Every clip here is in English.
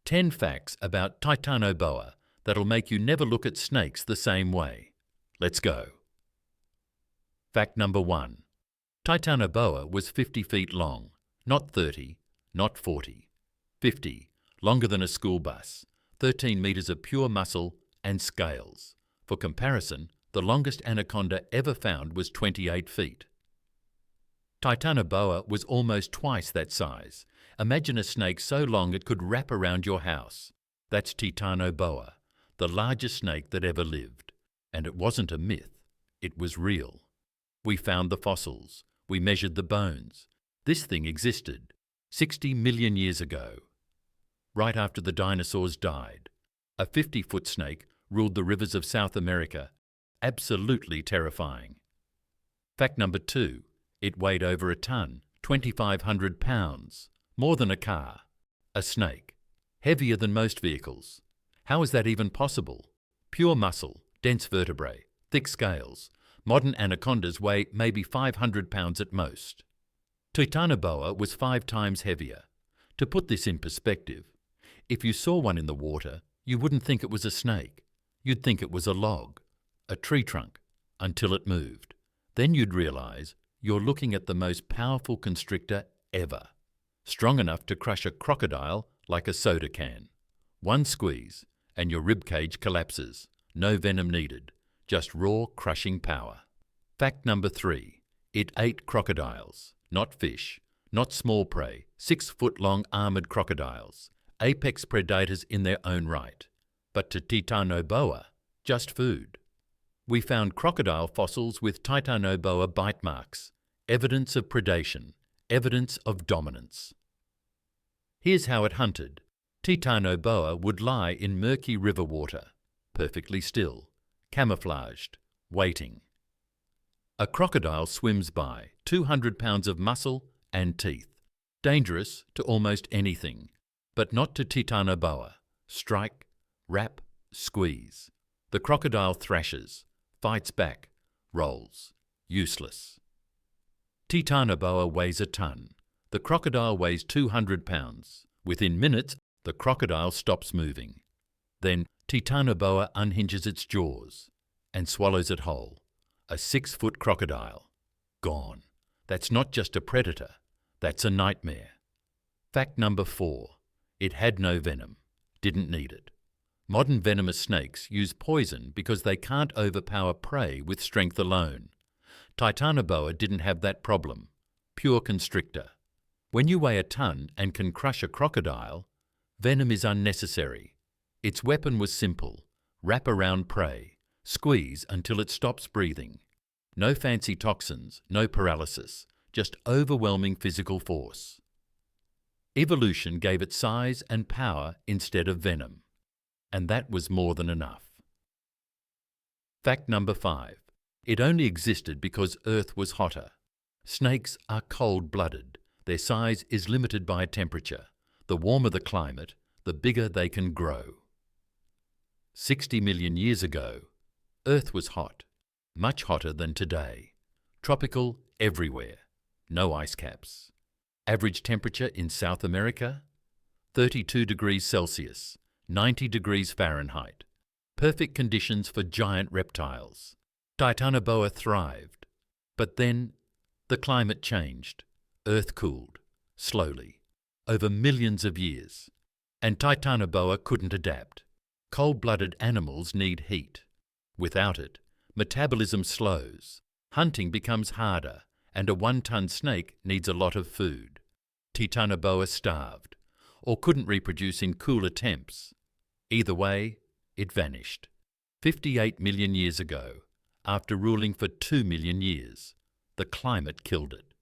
10 facts about Titanoboa that'll make you never look at snakes the same way. Let's go. Fact number 1. Titanoboa was 50 feet long, not 30, not 40. 50, longer than a school bus, 13 meters of pure muscle and scales. For comparison, the longest anaconda ever found was 28 feet. Titanoboa was almost twice that size. Imagine a snake so long it could wrap around your house. That's Titanoboa, the largest snake that ever lived. And it wasn't a myth, it was real. We found the fossils, we measured the bones. This thing existed 60 million years ago. Right after the dinosaurs died, a 50-foot snake ruled the rivers of South America. Absolutely terrifying. Fact number 2. It weighed over a ton, 2,500 pounds. More than a car. A snake. Heavier than most vehicles. How is that even possible? Pure muscle, dense vertebrae, thick scales. Modern anacondas weigh maybe 500 pounds at most. Titanoboa was 5 times heavier. To put this in perspective, if you saw one in the water, you wouldn't think it was a snake. You'd think it was a log, a tree trunk, until it moved. Then you'd realize you're looking at the most powerful constrictor ever. Strong enough to crush a crocodile like a soda can. One squeeze and your ribcage collapses. No venom needed, just raw crushing power. Fact number 3. It ate crocodiles, not fish, not small prey, 6-foot-long armoured crocodiles, apex predators in their own right. But to Titanoboa, just food. We found crocodile fossils with Titanoboa bite marks, evidence of predation, evidence of dominance. Here's how it hunted. Titanoboa would lie in murky river water, perfectly still, camouflaged, waiting. A crocodile swims by, 200 pounds of muscle and teeth. Dangerous to almost anything, but not to Titanoboa. Strike, wrap, squeeze. The crocodile thrashes, fights back, rolls. Useless. Titanoboa weighs a ton. The crocodile weighs 200 pounds. Within minutes, the crocodile stops moving. Then Titanoboa unhinges its jaws and swallows it whole. A 6-foot crocodile. Gone. That's not just a predator. That's a nightmare. Fact number 4. It had no venom. Didn't need it. Modern venomous snakes use poison because they can't overpower prey with strength alone. Titanoboa didn't have that problem. Pure constrictor. When you weigh a ton and can crush a crocodile, venom is unnecessary. Its weapon was simple. Wrap around prey. Squeeze until it stops breathing. No fancy toxins, no paralysis, just overwhelming physical force. Evolution gave it size and power instead of venom. And that was more than enough. Fact number 5. It only existed because Earth was hotter. Snakes are cold-blooded. Their size is limited by temperature. The warmer the climate, the bigger they can grow. 60 million years ago, Earth was hot, much hotter than today. Tropical everywhere, no ice caps. Average temperature in South America, 32 degrees Celsius, 90 degrees Fahrenheit. Perfect conditions for giant reptiles. Titanoboa thrived. But then, the climate changed. Earth cooled, slowly, over millions of years. And Titanoboa couldn't adapt. Cold-blooded animals need heat. Without it, metabolism slows. Hunting becomes harder, and a 1-ton snake needs a lot of food. Titanoboa starved, or couldn't reproduce in cooler temps. Either way, it vanished. 58 million years ago, after ruling for 2 million years. The climate killed it.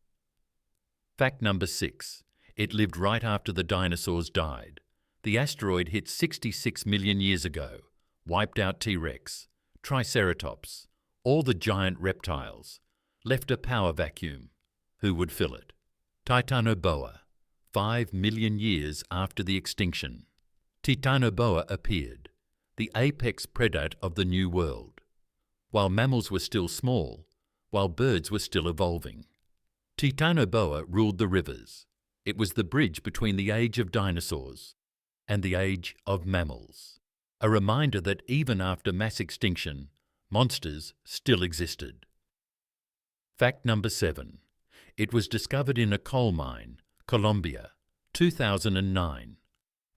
Fact number 6. It lived right after the dinosaurs died. The asteroid hit 66 million years ago, wiped out T-Rex, Triceratops, all the giant reptiles, left a power vacuum. Who would fill it? Titanoboa, 5 million years after the extinction. Titanoboa appeared, the apex predator of the New World. While mammals were still small, while birds were still evolving. Titanoboa ruled the rivers. It was the bridge between the age of dinosaurs and the age of mammals. A reminder that even after mass extinction, monsters still existed. Fact number 7. It was discovered in a coal mine, Colombia, 2009.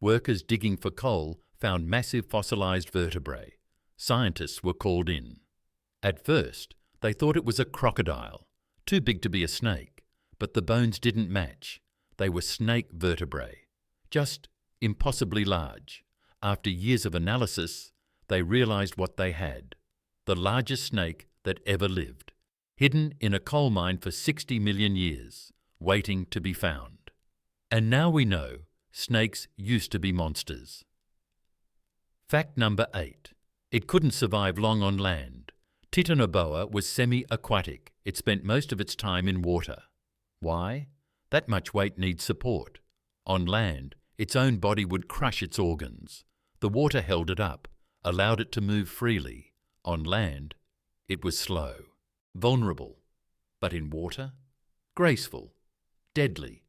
Workers digging for coal found massive fossilized vertebrae. Scientists were called in. At first, they thought it was a crocodile, too big to be a snake, but the bones didn't match. They were snake vertebrae, just impossibly large. After years of analysis, they realized what they had: the largest snake that ever lived, hidden in a coal mine for 60 million years, waiting to be found. And now we know snakes used to be monsters. Fact number 8. It couldn't survive long on land. Titanoboa was semi-aquatic. It spent most of its time in water. Why? That much weight needs support. On land, its own body would crush its organs. The water held it up, allowed it to move freely. On land, it was slow, vulnerable. But in water, graceful, deadly.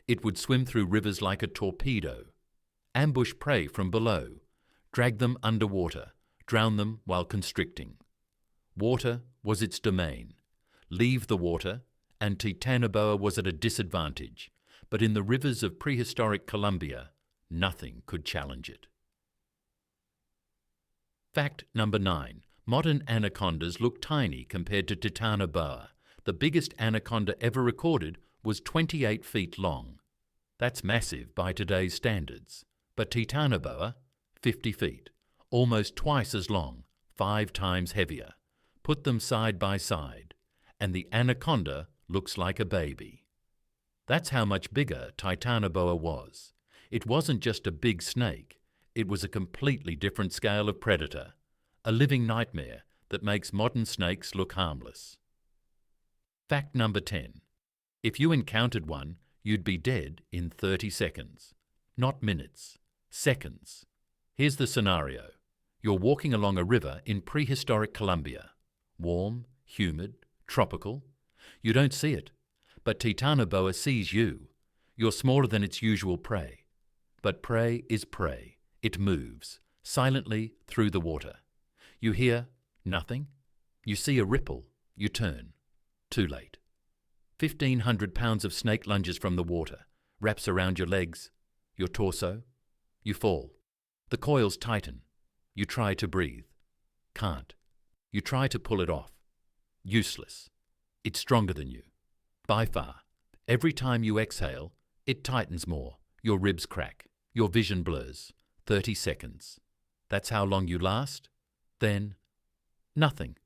It would swim through rivers like a torpedo, ambush prey from below, drag them underwater, drown them while constricting. Water was its domain. Leave the water, and Titanoboa was at a disadvantage, but in the rivers of prehistoric Colombia, nothing could challenge it. Fact number 9. Modern anacondas look tiny compared to Titanoboa. The biggest anaconda ever recorded was 28 feet long. That's massive by today's standards. But Titanoboa, 50 feet, almost twice as long, 5 times heavier. Put them side by side, and the anaconda looks like a baby. That's how much bigger Titanoboa was. It wasn't just a big snake. It was a completely different scale of predator, a living nightmare that makes modern snakes look harmless. Fact number 10. If you encountered one, you'd be dead in 30 seconds. Not minutes, seconds. Here's the scenario. You're walking along a river in prehistoric Colombia. Warm, humid, tropical. You don't see it, but Titanoboa sees you. You're smaller than its usual prey. But prey is prey. It moves, silently through the water. You hear nothing. You see a ripple. You turn. Too late. 1,500 pounds of snake lunges from the water, wraps around your legs, your torso. You fall. The coils tighten. You try to breathe. Can't. You try to pull it off. Useless. It's stronger than you. By far. Every time you exhale, it tightens more. Your ribs crack. Your vision blurs. 30 seconds. That's how long you last. Then, nothing.